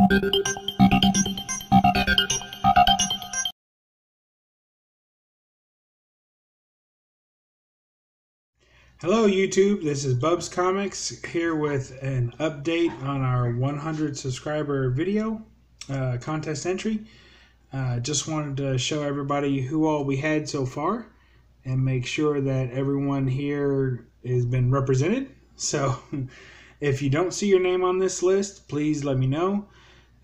Hello YouTube, this is BUB'S Comics here with an update on our 100 subscriber video contest entry. Just wanted to show everybody who all we had so far and make sure that everyone here has been represented. So if you don't see your name on this list, please let me know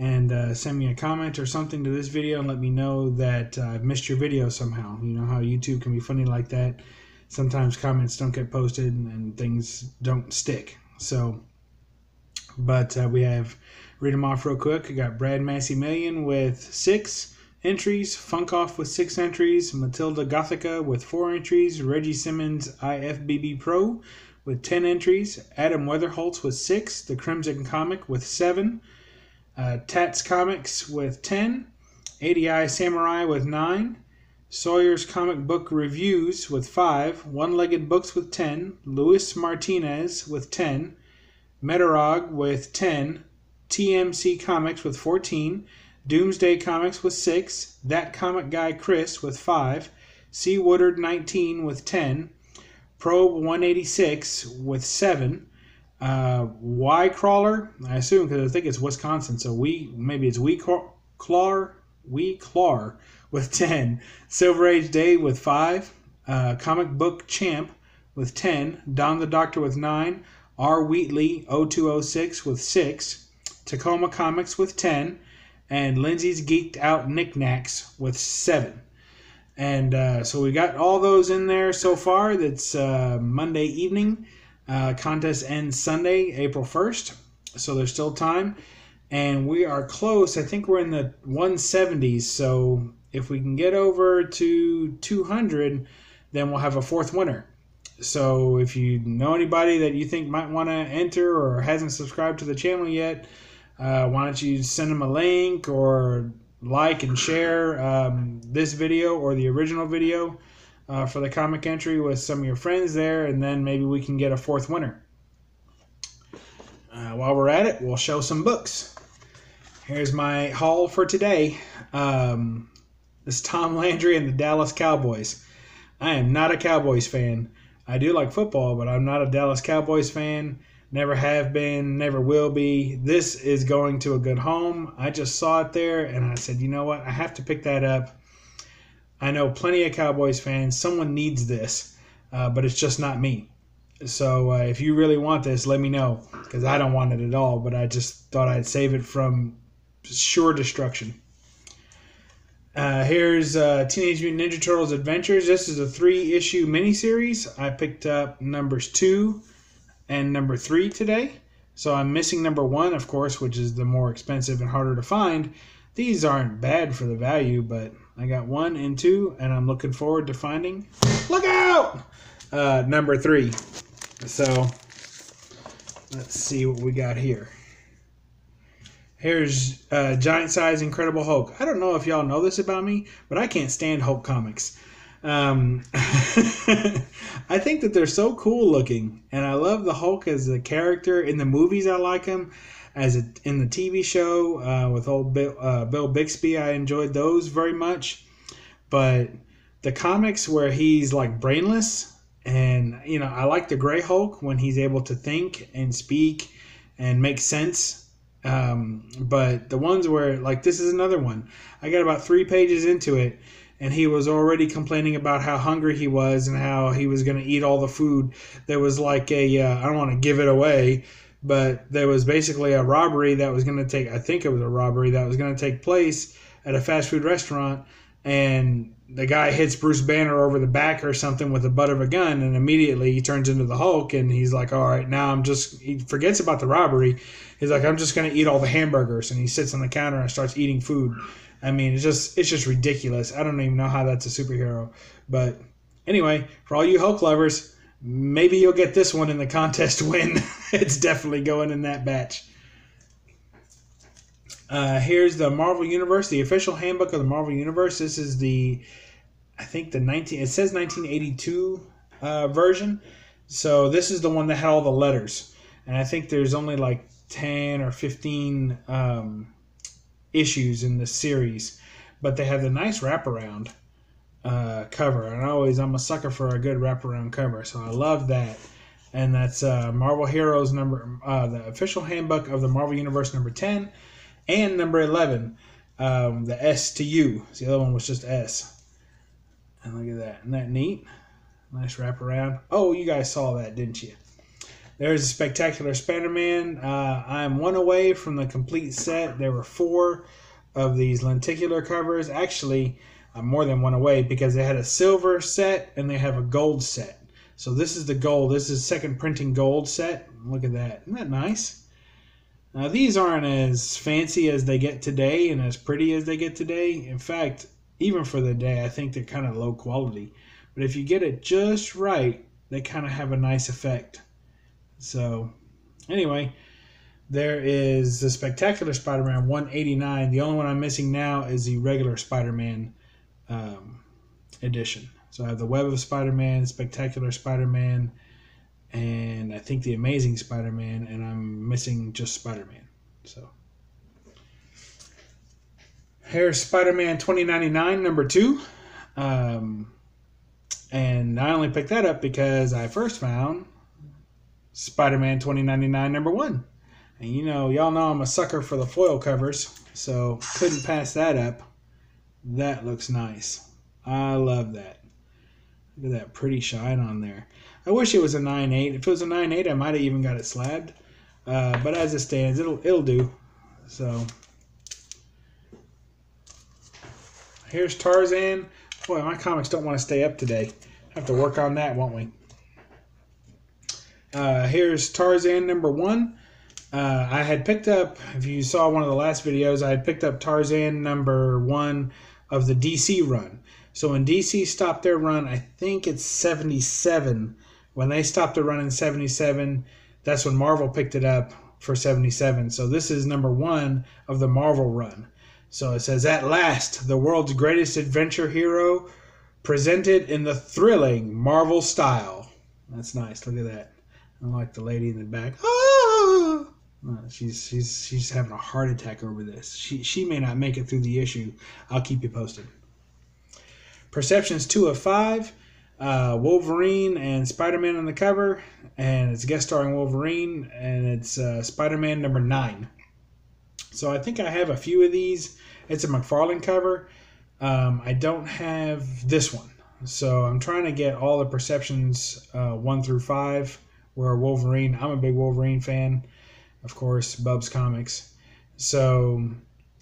and send me a comment or something to this video and let me know that I've missed your video somehow. You know how YouTube can be funny like that. Sometimes comments don't get posted and things don't stick. So, but we have, read them off real quick. We got Brad Massimilian with 6 entries, Funkoff with 6 entries, Matilda Gothica with 4 entries, Reggie Simmons IFBB Pro with 10 entries, Adam Weatherholtz with 6, The Crimson Comic with 7, Tats Comics with 10, ADI Samurai with 9, Sawyer's Comic Book Reviews with 5, One-Legged Books with 10, Luis Martinez with 10, Metarog with 10, TMC Comics with 14, Doomsday Comics with 6, That Comic Guy Chris with 5, C. Woodard 19 with 10, Probe 186 with 7, Y Crawler, I assume because I think it's Wisconsin, so maybe it's We Clar with 10, Silver Age Day with 5, Comic Book Champ with 10, Don the Doctor with 9, R. Wheatley 0206 with 6, Tacoma Comics with 10, and Lindsay's Geeked Out Knickknacks with 7. And so we got all those in there so far. That's Monday evening. Contest ends Sunday, April 1st, so there's still time. And we are close. I think we're in the 170s, so if we can get over to 200, then we'll have a 4th winner. So if you know anybody that you think might want to enter or hasn't subscribed to the channel yet, why don't you send them a link or like and share this video or the original video for the comic entry with some of your friends there, and then maybe we can get a 4th winner. While we're at it, we'll show some books. Here's my haul for today. This Tom Landry and the Dallas Cowboys. I am not a Cowboys fan. I do like football, but I'm not a Dallas Cowboys fan. Never have been, never will be. This is going to a good home. I just saw it there, and I said, you know what? I have to pick that up. I know plenty of Cowboys fans. Someone needs this, but it's just not me. So if you really want this, let me know, because I don't want it at all, but I just thought I'd save it from sure destruction. Here's Teenage Mutant Ninja Turtles Adventures. This is a 3-issue miniseries. I picked up numbers 2 and number 3 today. So I'm missing number 1, of course, which is the more expensive and harder to find. These aren't bad for the value, but I got 1 and 2, and I'm looking forward to finding, look out, number 3. So let's see what we got here. Here's Giant Size Incredible Hulk. I don't know if y'all know this about me, but I can't stand Hulk comics. I think that they're so cool looking, and I love the Hulk as a character. In the movies, I like him. In the TV show with old Bill Bixby, I enjoyed those very much. But the comics where he's like brainless, and you know, I like the Gray Hulk when he's able to think and speak and make sense. But the ones where, like, this is another one. I got about 3 pages into it, and he was already complaining about how hungry he was and how he was going to eat all the food. There was like I don't want to give it away, but there was basically a robbery that was going to take, I think it was a robbery that was going to take place at a fast food restaurant, and the guy hits Bruce Banner over the back or something with the butt of a gun, and immediately he turns into the Hulk, and he's like, all right, now he forgets about the robbery. He's like, I'm just going to eat all the hamburgers, and he sits on the counter and starts eating food. I mean, it's just ridiculous. I don't even know how that's a superhero. But anyway, for all you Hulk lovers, maybe you'll get this one in the contest win. It's definitely going in that batch. Here's the Marvel Universe, the official handbook of the Marvel Universe. This is I think it says 1982 version. So this is the one that had all the letters. And I think there's only like 10 or 15 issues in this series, but they have the nice wraparound cover, and I'm a sucker for a good wraparound cover, so I love that. And that's Marvel Heroes the official handbook of the Marvel Universe number 10 and number 11, the S to U. The other one was just S. And look at that, isn't that neat? Nice wraparound. Oh, you guys saw that, didn't you? There's a Spectacular Spider-Man. I'm one away from the complete set. There were 4 of these lenticular covers. Actually, I'm more than one away because they had a silver set and they have a gold set. So this is the gold. This is second printing gold set. Look at that. Isn't that nice? Now, these aren't as fancy as they get today and as pretty as they get today. In fact, even for the day, I think they're kind of low quality. But if you get it just right, they kind of have a nice effect. So, anyway, there is the Spectacular Spider-Man 189. The only one I'm missing now is the regular Spider-Man edition. So I have the Web of Spider-Man, Spectacular Spider-Man, and I think the Amazing Spider-Man, and I'm missing just Spider-Man. So here's Spider-Man 2099 number 2. And I only picked that up because I first found Spider-Man 2099 number 1. And y'all know I'm a sucker for the foil covers, so couldn't pass that up. That looks nice. I love that. Look at that pretty shine on there. I wish it was a 9.8. If it was a 9.8, I might have even got it slabbed. But as it stands, it'll do. So here's Tarzan. Boy, my comics don't want to stay up today. Have to work on that, won't we? Here's Tarzan number 1. I had picked up, if you saw one of the last videos, I had picked up Tarzan number 1 of the DC run. So when DC stopped their run, I think it's 77. When they stopped the run in 77, that's when Marvel picked it up for 77. So this is number 1 of the Marvel run. So it says, "At last, the world's greatest adventure hero presented in the thrilling Marvel style." That's nice. Look at that. I like the lady in the back. Ah! She's having a heart attack over this. She may not make it through the issue. I'll keep you posted. Perceptions 2 of 5. Wolverine and Spider-Man on the cover, and it's guest starring Wolverine, and it's Spider-Man number 9. So I think I have a few of these. It's a McFarlane cover. I don't have this one, so I'm trying to get all the Perceptions 1 through 5. Where Wolverine, I'm a big Wolverine fan, of course, BUB'S Comics. So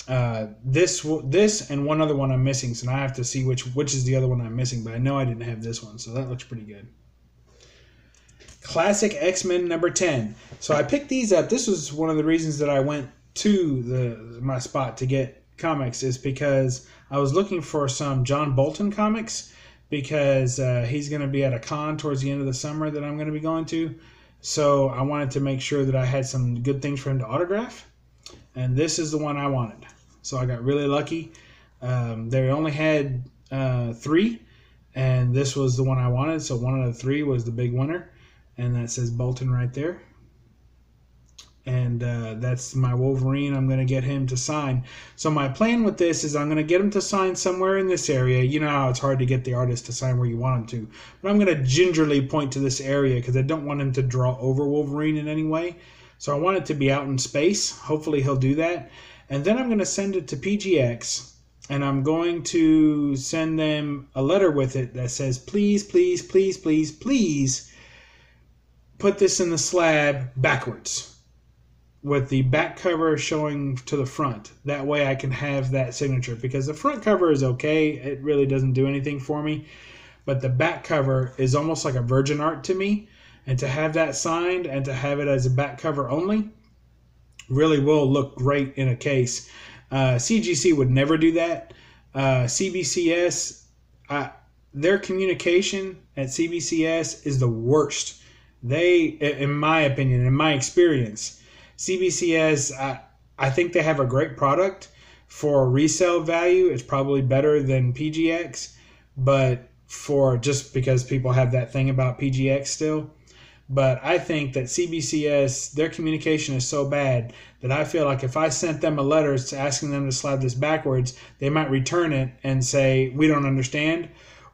this and one other one I'm missing, so now I have to see which is the other one I'm missing, but I know I didn't have this one, so that looks pretty good. Classic X-Men number 10. So I picked these up. This was one of the reasons that I went to my spot to get comics, is because I was looking for some John Bolton comics, because he's going to be at a con towards the end of the summer that I'm going to be going to. So I wanted to make sure that I had some good things for him to autograph. And this is the one I wanted. So I got really lucky. They only had 3, and this was the one I wanted. So one of the 3 was the big winner. And that says Bolton right there. And that's my Wolverine. I'm going to get him to sign. So my plan with this is I'm going to get him to sign somewhere in this area. You know how it's hard to get the artist to sign where you want him to. But I'm going to gingerly point to this area because I don't want him to draw over Wolverine in any way. So I want it to be out in space. Hopefully he'll do that. And then I'm going to send it to PGX. And I'm going to send them a letter with it that says, please, please, please, please, please put this in the slab backwards, with the back cover showing to the front. That way I can have that signature, because the front cover is okay. It really doesn't do anything for me. But the back cover is almost like a virgin art to me. And to have that signed and to have it as a back cover only really will look great in a case. CGC would never do that. CBCS, their communication at CBCS is the worst. They, in my opinion, in my experience, CBCS, I think they have a great product for resale value. It's probably better than PGX, but just because people have that thing about PGX still. But I think that CBCS, their communication is so bad that I feel like if I sent them a letter asking them to slab this backwards, they might return it and say, we don't understand,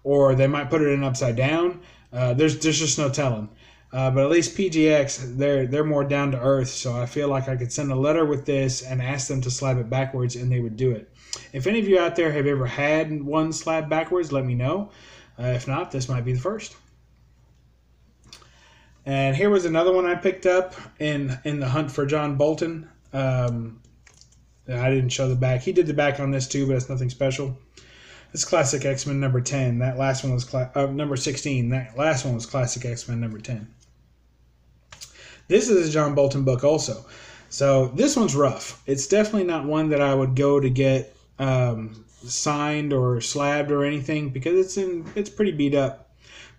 or they might put it in upside down. There's just no telling. But at least PGX, they're more down to earth, so I feel like I could send a letter with this and ask them to slab it backwards, and they would do it. If any of you out there have ever had one slab backwards, let me know. If not, this might be the first. And here was another one I picked up in the hunt for John Bolton. I didn't show the back. He did the back on this too, but it's nothing special. It's Classic X-Men number 10. That last one was number 16. That last one was Classic X-Men number 10. This is a John Bolton book also. So this one's rough. It's definitely not one that I would go to get signed or slabbed or anything because it's pretty beat up.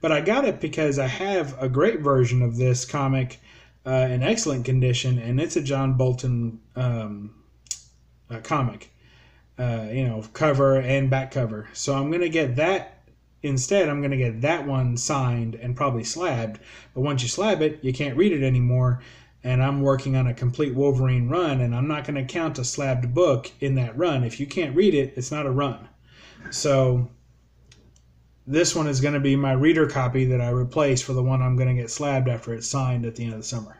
But I got it because I have a great version of this comic in excellent condition, and it's a John Bolton comic. Cover and back cover. So I'm going to get that instead. I'm going to get that one signed and probably slabbed. But once you slab it, you can't read it anymore. And I'm working on a complete Wolverine run, and I'm not going to count a slabbed book in that run. If you can't read it, it's not a run. So this one is going to be my reader copy that I replace for the one I'm going to get slabbed after it's signed at the end of the summer.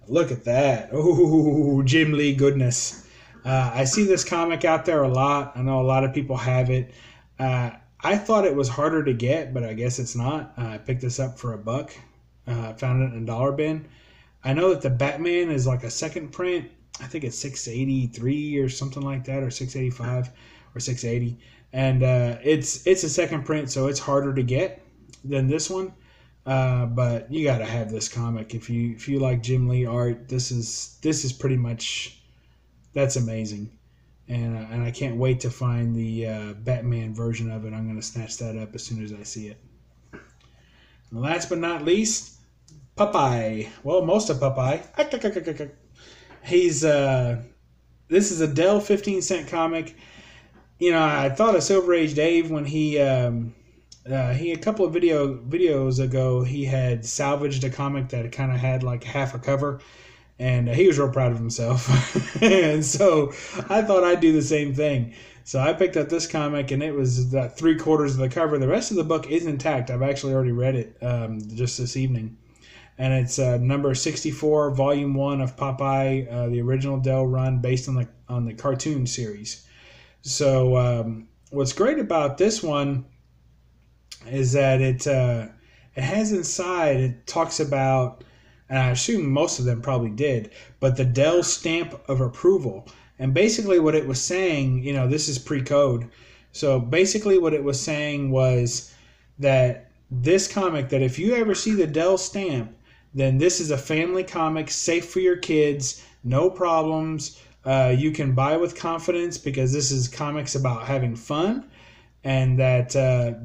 Look at that. Oh, Jim Lee goodness. I see this comic out there a lot. I know a lot of people have it. I thought it was harder to get, but I guess it's not. I picked this up for $1. Found it in a dollar bin. I know that the Batman is like a second print. I think it's $6.83 or something like that, or $6.85 or $6.80. And it's a second print, so it's harder to get than this one. But you got to have this comic if you like Jim Lee art. This is pretty much. That's amazing, and I can't wait to find the Batman version of it. I'm going to snatch that up as soon as I see it. And last but not least, Popeye. Well, most of Popeye. He's this is a Dell 15-cent comic. I thought of Silver Age Dave when he a couple of videos ago he had salvaged a comic that kind of had like half a cover. And he was real proud of himself. And so I thought I'd do the same thing. So I picked up this comic, and it was 3/4 of the cover. The rest of the book is intact. I've actually already read it just this evening. And it's number 64, Volume 1 of Popeye, the original Dell run based on the cartoon series. So what's great about this one is that it has inside, it talks about, and I assume most of them probably did, but the Dell stamp of approval. And basically what it was saying, this is pre-code. So basically what it was saying was that this comic, that if you ever see the Dell stamp, then this is a family comic, safe for your kids, no problems. You can buy with confidence because this is comics about having fun. And that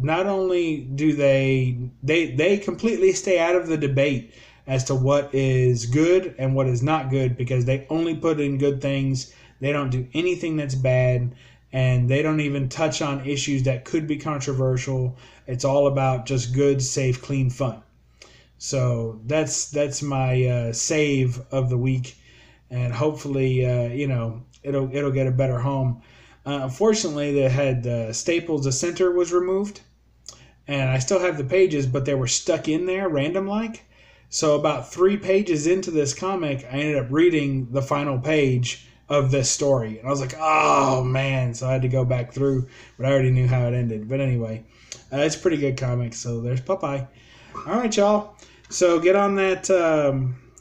not only do they completely stay out of the debate as to what is good and what is not good, because they only put in good things. They don't do anything that's bad, and they don't even touch on issues that could be controversial. It's all about just good, safe, clean fun. So that's my save of the week, and hopefully it'll get a better home. Unfortunately, they had Staples, the center was removed, and I still have the pages, but they were stuck in there random like. So about 3 pages into this comic, I ended up reading the final page of this story. And I was like, oh, man. So I had to go back through, but I already knew how it ended. But anyway, it's a pretty good comic. So there's Popeye. All right, y'all. So get on that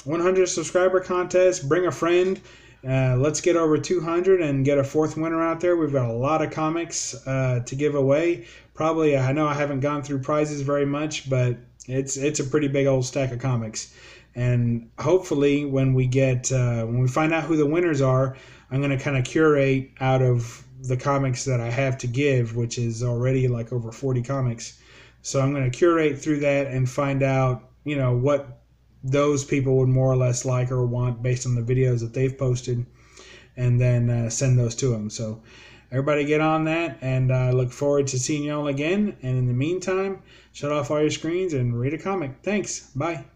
100 subscriber contest. Bring a friend. Let's get over 200 and get a 4th winner out there. We've got a lot of comics to give away. Probably, I know I haven't gone through prizes very much, but it's a pretty big old stack of comics. And hopefully when we find out who the winners are, I'm going to kind of curate out of the comics that I have to give, which is already like over 40 comics. So I'm going to curate through that and find out, what those people would more or less like or want based on the videos that they've posted, and then send those to them. So everybody get on that, and look forward to seeing y'all again. And in the meantime, shut off all your screens and read a comic. Thanks. Bye.